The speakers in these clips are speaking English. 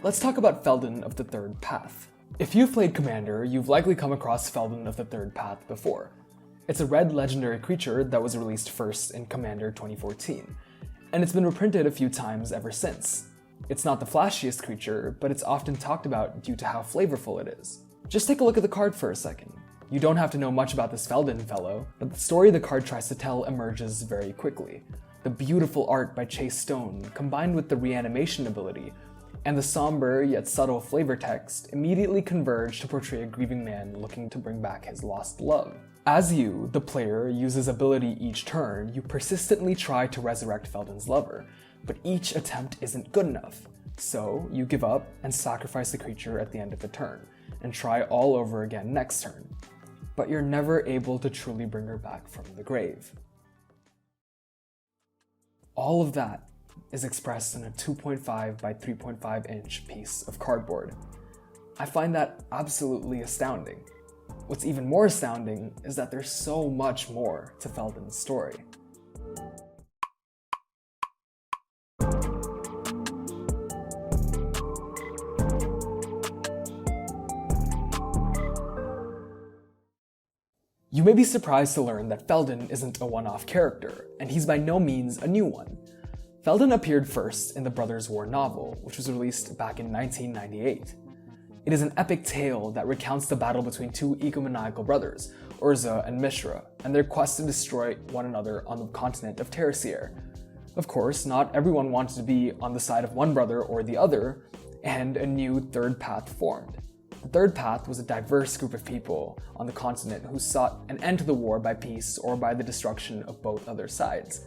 Let's talk about Feldon of the Third Path. If you've played Commander, you've likely come across Feldon of the Third Path before. It's a red legendary creature that was released first in Commander 2014, and it's been reprinted a few times ever since. It's not the flashiest creature, but it's often talked about due to how flavorful it is. Just take a look at the card for a second. You don't have to know much about this Feldon fellow, but the story the card tries to tell emerges very quickly. The beautiful art by Chase Stone, combined with the reanimation ability, and the somber yet subtle flavor text immediately converge to portray a grieving man looking to bring back his lost love. As you, the player, uses ability each turn, you persistently try to resurrect Feldon's lover, but each attempt isn't good enough. So you give up and sacrifice the creature at the end of the turn, and try all over again next turn. But you're never able to truly bring her back from the grave. All of that is expressed in a 2.5 by 3.5 inch piece of cardboard. I find that absolutely astounding. What's even more astounding is that there's so much more to Feldon's story. You may be surprised to learn that Feldon isn't a one-off character, and he's by no means a new one. Feldon appeared first in the Brothers' War novel, which was released back in 1998. It is an epic tale that recounts the battle between two egomaniacal brothers, Urza and Mishra, and their quest to destroy one another on the continent of Terracier. Of course, not everyone wanted to be on the side of one brother or the other, and a new Third Path formed. The Third Path was a diverse group of people on the continent who sought an end to the war by peace or by the destruction of both other sides.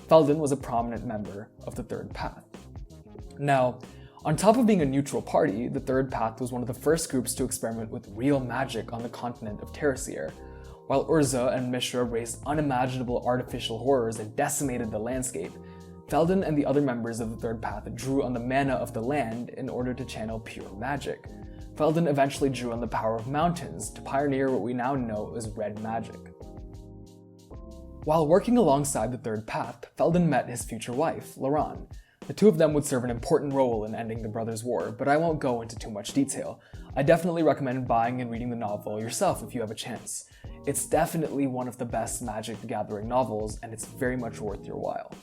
Feldon was a prominent member of the Third Path. Now, on top of being a neutral party, the Third Path was one of the first groups to experiment with real magic on the continent of Terracier. While Urza and Mishra raised unimaginable artificial horrors and decimated the landscape, Feldon and the other members of the Third Path drew on the mana of the land in order to channel pure magic. Feldon eventually drew on the power of mountains to pioneer what we now know as red magic. While working alongside the Third Path, Feldon met his future wife, Laran. The two of them would serve an important role in ending the Brothers' War, but I won't go into too much detail. I definitely recommend buying and reading the novel yourself if you have a chance. It's definitely one of the best Magic the Gathering novels, and it's very much worth your while.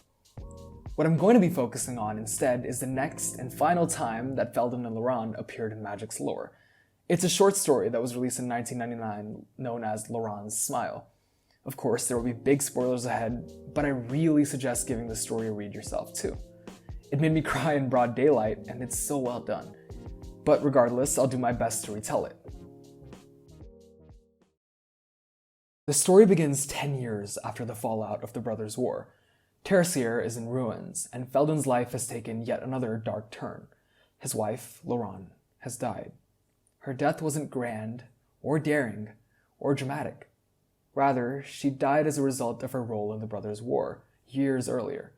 What I'm going to be focusing on instead is the next and final time that Feldon and Laran appeared in Magic's lore. It's a short story that was released in 1999 known as Laran's Smile. Of course, there will be big spoilers ahead, but I really suggest giving the story a read yourself too. It made me cry in broad daylight, and it's so well done. But regardless, I'll do my best to retell it. The story begins 10 years after the fallout of the Brothers' War. Terracier is in ruins, and Feldon's life has taken yet another dark turn. His wife, Laran, has died. Her death wasn't grand, or daring, or dramatic. Rather, she died as a result of her role in the Brothers' War, years earlier.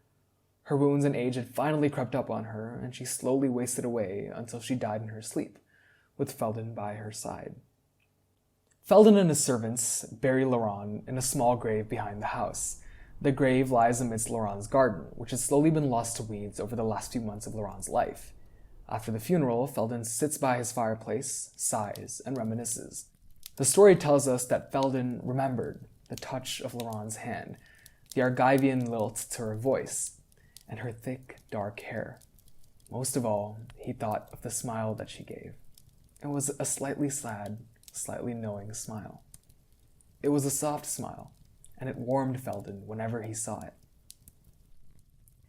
Her wounds and age had finally crept up on her, and she slowly wasted away until she died in her sleep, with Feldon by her side. Feldon and his servants bury Laran in a small grave behind the house. The grave lies amidst Laran's garden, which has slowly been lost to weeds over the last few months of Laran's life. After the funeral, Feldon sits by his fireplace, sighs, and reminisces. The story tells us that Feldon remembered the touch of Laran's hand, the Argivian lilt to her voice, and her thick, dark hair. Most of all, he thought of the smile that she gave. It was a slightly sad, slightly knowing smile. It was a soft smile, and it warmed Feldon whenever he saw it.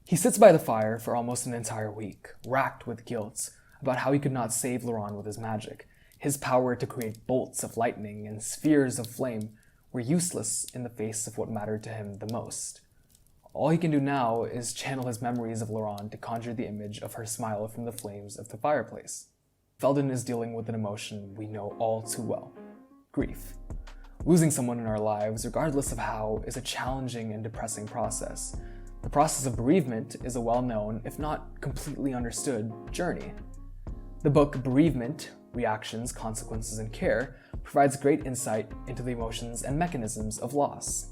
He sits by the fire for almost an entire week, racked with guilt about how he could not save Laran with his magic. His power to create bolts of lightning and spheres of flame were useless in the face of what mattered to him the most. All he can do now is channel his memories of Laran to conjure the image of her smile from the flames of the fireplace. Feldon is dealing with an emotion we know all too well: grief. Losing someone in our lives, regardless of how, is a challenging and depressing process. The process of bereavement is a well-known, if not completely understood, journey. The book Bereavement: Reactions, Consequences, and Care provides great insight into the emotions and mechanisms of loss.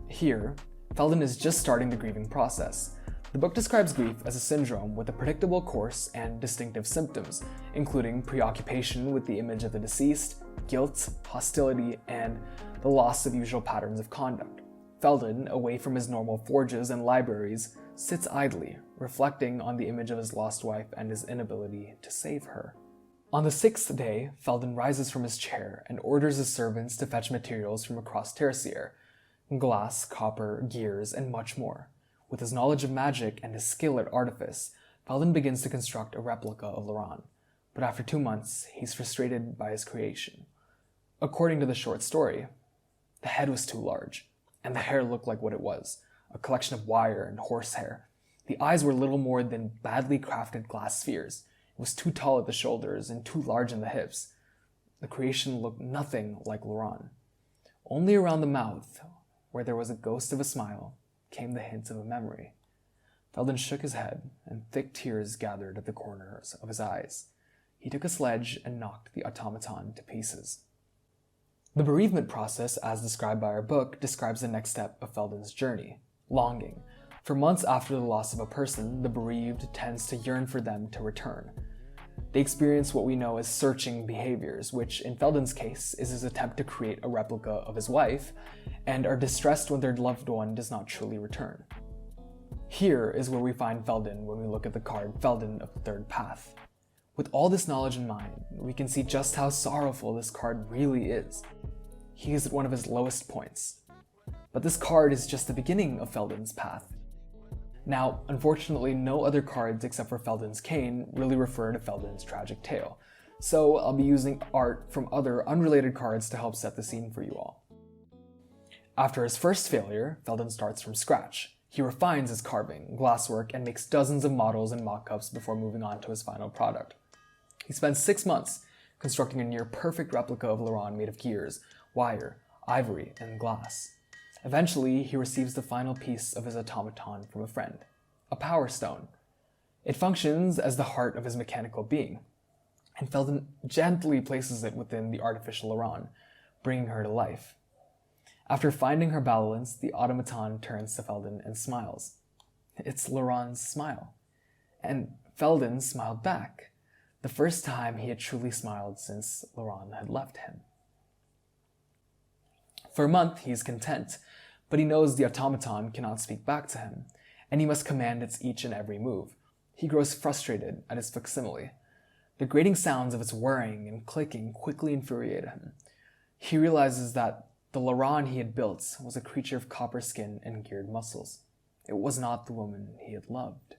Here, Feldon is just starting the grieving process. The book describes grief as a syndrome with a predictable course and distinctive symptoms, including preoccupation with the image of the deceased, guilt, hostility, and the loss of usual patterns of conduct. Feldon, away from his normal forges and libraries, sits idly, reflecting on the image of his lost wife and his inability to save her. On the 6th day, Feldon rises from his chair and orders his servants to fetch materials from across Tertiaire: glass, copper, gears, and much more. With his knowledge of magic and his skill at artifice, Feldon begins to construct a replica of Laurent. But after 2 months, he's frustrated by his creation. According to the short story, the head was too large, and the hair looked like what it was, a collection of wire and horsehair. The eyes were little more than badly crafted glass spheres. It was too tall at the shoulders and too large in the hips. The creation looked nothing like Laurent. Only around the mouth, where there was a ghost of a smile, came the hint of a memory. Feldon shook his head, and thick tears gathered at the corners of his eyes. He took a sledge and knocked the automaton to pieces. The bereavement process, as described by our book, describes the next step of Feldon's journey: longing. For months after the loss of a person, the bereaved tends to yearn for them to return. They experience what we know as searching behaviors, which in Feldon's case is his attempt to create a replica of his wife, and are distressed when their loved one does not truly return. Here is where we find Feldon when we look at the card Feldon of the Third Path. With all this knowledge in mind, we can see just how sorrowful this card really is. He is at one of his lowest points. But this card is just the beginning of Feldon's path. Now, unfortunately, no other cards except for Feldon's cane really refer to Feldon's tragic tale, so I'll be using art from other unrelated cards to help set the scene for you all. After his first failure, Feldon starts from scratch. He refines his carving, glasswork, and makes dozens of models and mock-ups before moving on to his final product. He spends 6 months constructing a near-perfect replica of Laurent made of gears, wire, ivory, and glass. Eventually, he receives the final piece of his automaton from a friend, a power stone. It functions as the heart of his mechanical being, and Feldon gently places it within the artificial Laurent, bringing her to life. After finding her balance, the automaton turns to Feldon and smiles. It's Laurent's smile. And Feldon smiled back, the first time he had truly smiled since Laurent had left him. For a month, he is content, but he knows the automaton cannot speak back to him, and he must command its each and every move. He grows frustrated at his facsimile. The grating sounds of its whirring and clicking quickly infuriate him. He realizes that the Laurent he had built was a creature of copper skin and geared muscles. It was not the woman he had loved.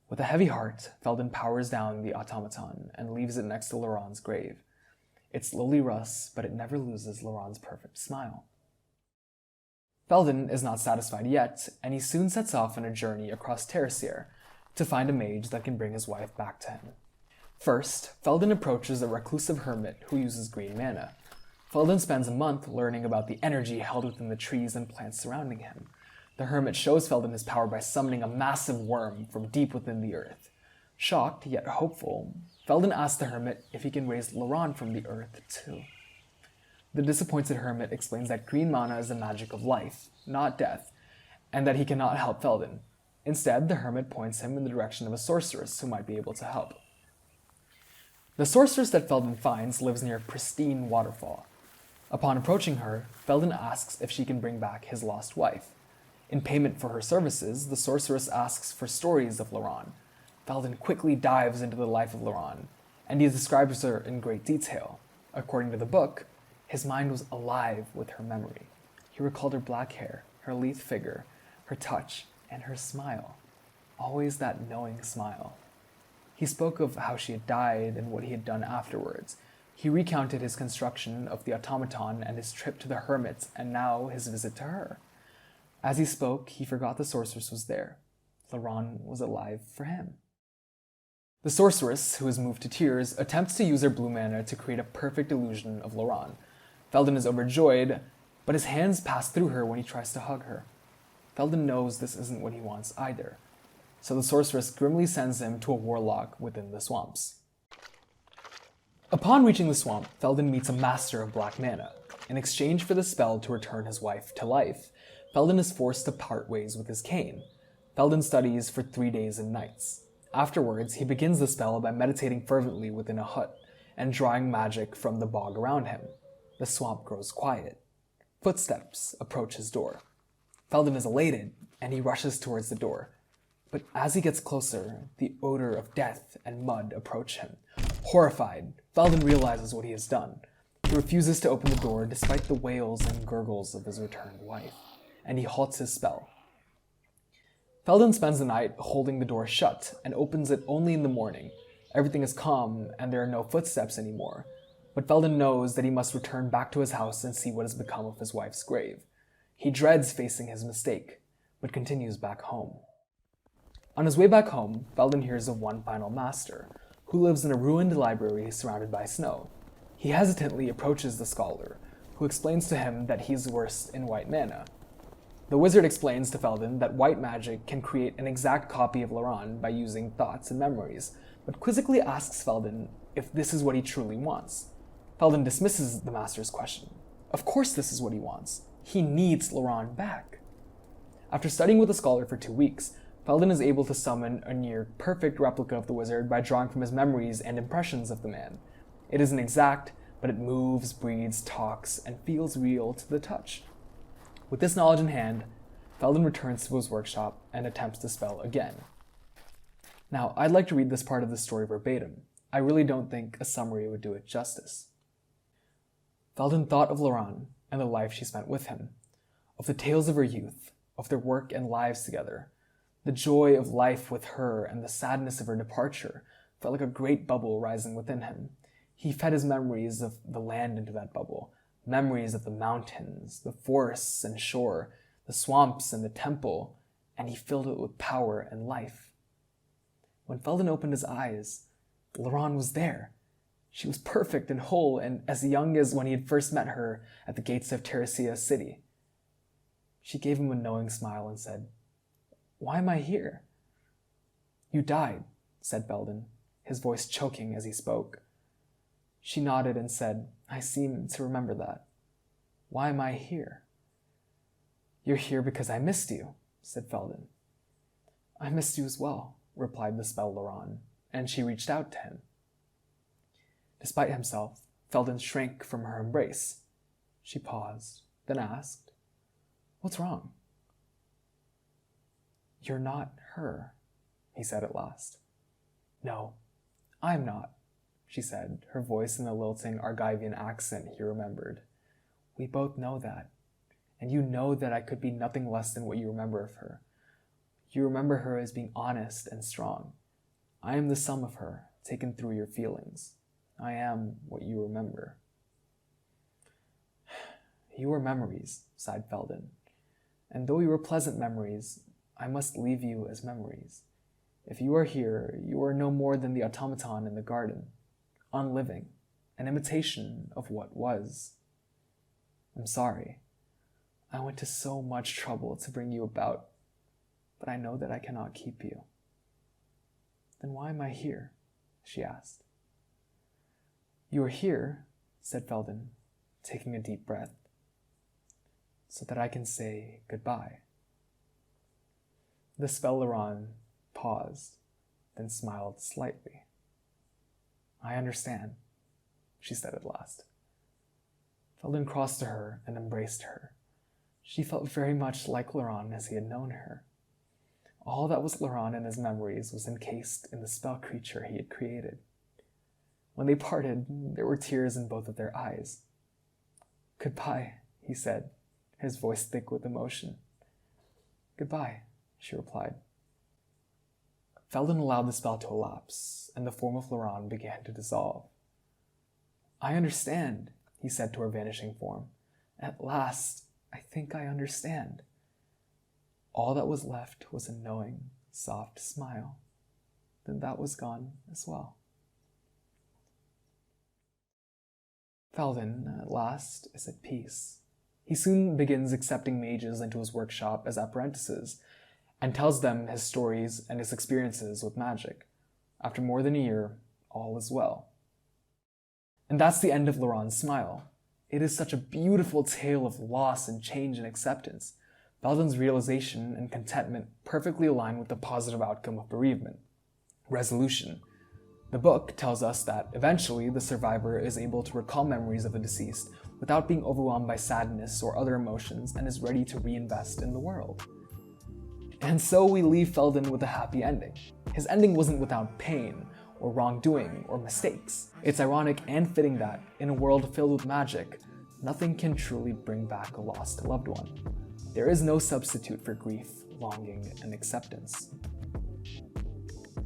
With a heavy heart, Feldon powers down the automaton and leaves it next to Laurent's grave. It slowly rusts, but it never loses Laurent's perfect smile. Feldon is not satisfied yet, and he soon sets off on a journey across Tertiaire to find a mage that can bring his wife back to him. First, Feldon approaches a reclusive hermit who uses green mana. Feldon spends a month learning about the energy held within the trees and plants surrounding him. The hermit shows Feldon his power by summoning a massive worm from deep within the earth. Shocked, yet hopeful, Feldon asks the hermit if he can raise Laurent from the earth too. The disappointed hermit explains that green mana is the magic of life, not death, and that he cannot help Feldon. Instead, the hermit points him in the direction of a sorceress who might be able to help. The sorceress that Feldon finds lives near a pristine waterfall. Upon approaching her, Feldon asks if she can bring back his lost wife. In payment for her services, the sorceress asks for stories of Laurent. Feldon quickly dives into the life of Laurent, and he describes her in great detail. According to the book, his mind was alive with her memory. He recalled her black hair, her lithe figure, her touch, and her smile. Always that knowing smile. He spoke of how she had died and what he had done afterwards. He recounted his construction of the automaton and his trip to the hermit, and now his visit to her. As he spoke, he forgot the sorceress was there. Laurent was alive for him. The sorceress, who is moved to tears, attempts to use her blue mana to create a perfect illusion of Laurent. Feldon is overjoyed, but his hands pass through her when he tries to hug her. Feldon knows this isn't what he wants either, so the sorceress grimly sends him to a warlock within the swamps. Upon reaching the swamp, Feldon meets a master of black mana. In exchange for the spell to return his wife to life, Feldon is forced to part ways with his cane. Feldon studies for 3 days and nights. Afterwards, he begins the spell by meditating fervently within a hut and drawing magic from the bog around him. The swamp grows quiet. Footsteps approach his door. Feldon is elated, and he rushes towards the door. But as he gets closer, the odor of death and mud approach him. Horrified, Feldon realizes what he has done. He refuses to open the door despite the wails and gurgles of his returned wife, and he halts his spell. Feldon spends the night holding the door shut and opens it only in the morning. Everything is calm and there are no footsteps anymore. But Feldon knows that he must return back to his house and see what has become of his wife's grave. He dreads facing his mistake, but continues back home. On his way back home, Feldon hears of one final master, who lives in a ruined library surrounded by snow. He hesitantly approaches the scholar, who explains to him that he's versed in white mana. The wizard explains to Feldon that white magic can create an exact copy of Laurent by using thoughts and memories, but quizzically asks Feldon if this is what he truly wants. Feldon dismisses the master's question. Of course this is what he wants. He needs Laurent back. After studying with the scholar for 2 weeks, Feldon is able to summon a near-perfect replica of the wizard by drawing from his memories and impressions of the man. It isn't exact, but it moves, breathes, talks, and feels real to the touch. With this knowledge in hand, Feldon returns to his workshop and attempts to spell again. Now, I'd like to read this part of the story verbatim. I really don't think a summary would do it justice. Feldon thought of Laurent and the life she spent with him, of the tales of her youth, of their work and lives together. The joy of life with her and the sadness of her departure felt like a great bubble rising within him. He fed his memories of the land into that bubble, memories of the mountains, the forests and shore, the swamps and the temple, and he filled it with power and life. When Feldon opened his eyes, Laurent was there. She was perfect and whole and as young as when he had first met her at the gates of Teresia city. She gave him a knowing smile and said, "Why am I here?" "You died," said Feldon, his voice choking as he spoke. She nodded and said, "I seem to remember that. Why am I here?" "You're here because I missed you," said Feldon. "I missed you as well," replied the spell Laurent, and she reached out to him. Despite himself, Feldon shrank from her embrace. She paused, then asked, "What's wrong?" "You're not her," he said at last. "No, I'm not," she said, her voice in the lilting Argivian accent he remembered. "We both know that, and you know that I could be nothing less than what you remember of her. You remember her as being honest and strong. I am the sum of her, taken through your feelings. I am what you remember." "You were memories," sighed Feldon, "and though you were pleasant memories, I must leave you as memories. If you are here, you are no more than the automaton in the garden, unliving, an imitation of what was. I'm sorry. I went to so much trouble to bring you about, but I know that I cannot keep you." "Then why am I here?" she asked. "You are here," said Feldon, taking a deep breath, "so that I can say goodbye." The spell Laurent paused, then smiled slightly. "I understand," she said at last. Feldon crossed to her and embraced her. She felt very much like Laurent as he had known her. All that was Laurent in his memories was encased in the spell creature he had created. When they parted, there were tears in both of their eyes. "Goodbye," he said, his voice thick with emotion. "Goodbye," she replied. Feldon allowed the spell to elapse, and the form of Laurent began to dissolve. "I understand," he said to her vanishing form. "At last, I think I understand." All that was left was a knowing, soft smile. Then that was gone as well. Feldon, at last, is at peace. He soon begins accepting mages into his workshop as apprentices, and tells them his stories and his experiences with magic. After more than a year, all is well. And that's the end of Laurent's smile. It is such a beautiful tale of loss and change and acceptance. Feldon's realization and contentment perfectly align with the positive outcome of bereavement: resolution. The book tells us that eventually the survivor is able to recall memories of the deceased without being overwhelmed by sadness or other emotions and is ready to reinvest in the world. And so we leave Feldon with a happy ending. His ending wasn't without pain or wrongdoing or mistakes. It's ironic and fitting that, in a world filled with magic, nothing can truly bring back a lost loved one. There is no substitute for grief, longing, and acceptance.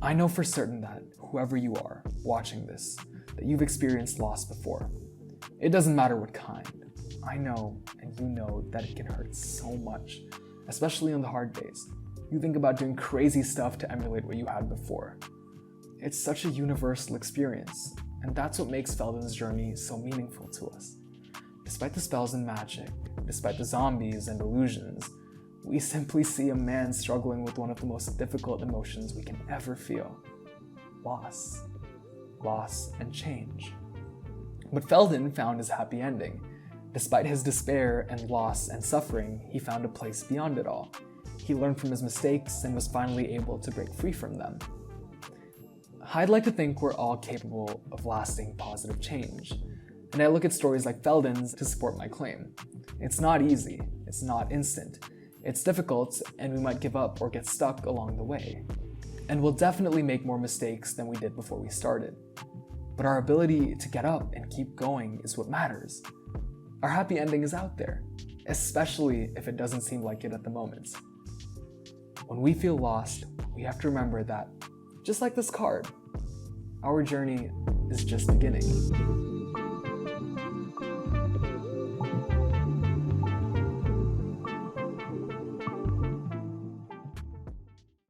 I know for certain that, whoever you are watching this, that you've experienced loss before. It doesn't matter what kind. I know, and you know, that it can hurt so much, especially on the hard days. You think about doing crazy stuff to emulate what you had before. It's such a universal experience, and that's what makes Feldon's journey so meaningful to us. Despite the spells and magic, despite the zombies and illusions, we simply see a man struggling with one of the most difficult emotions we can ever feel: loss. Loss and change. But Feldon found his happy ending. Despite his despair and loss and suffering, he found a place beyond it all. He learned from his mistakes and was finally able to break free from them. I'd like to think we're all capable of lasting positive change, and I look at stories like Feldon's to support my claim. It's not easy, it's not instant, it's difficult, and we might give up or get stuck along the way. And we'll definitely make more mistakes than we did before we started. But our ability to get up and keep going is what matters. Our happy ending is out there, especially if it doesn't seem like it at the moment. When we feel lost, we have to remember that, just like this card, our journey is just beginning.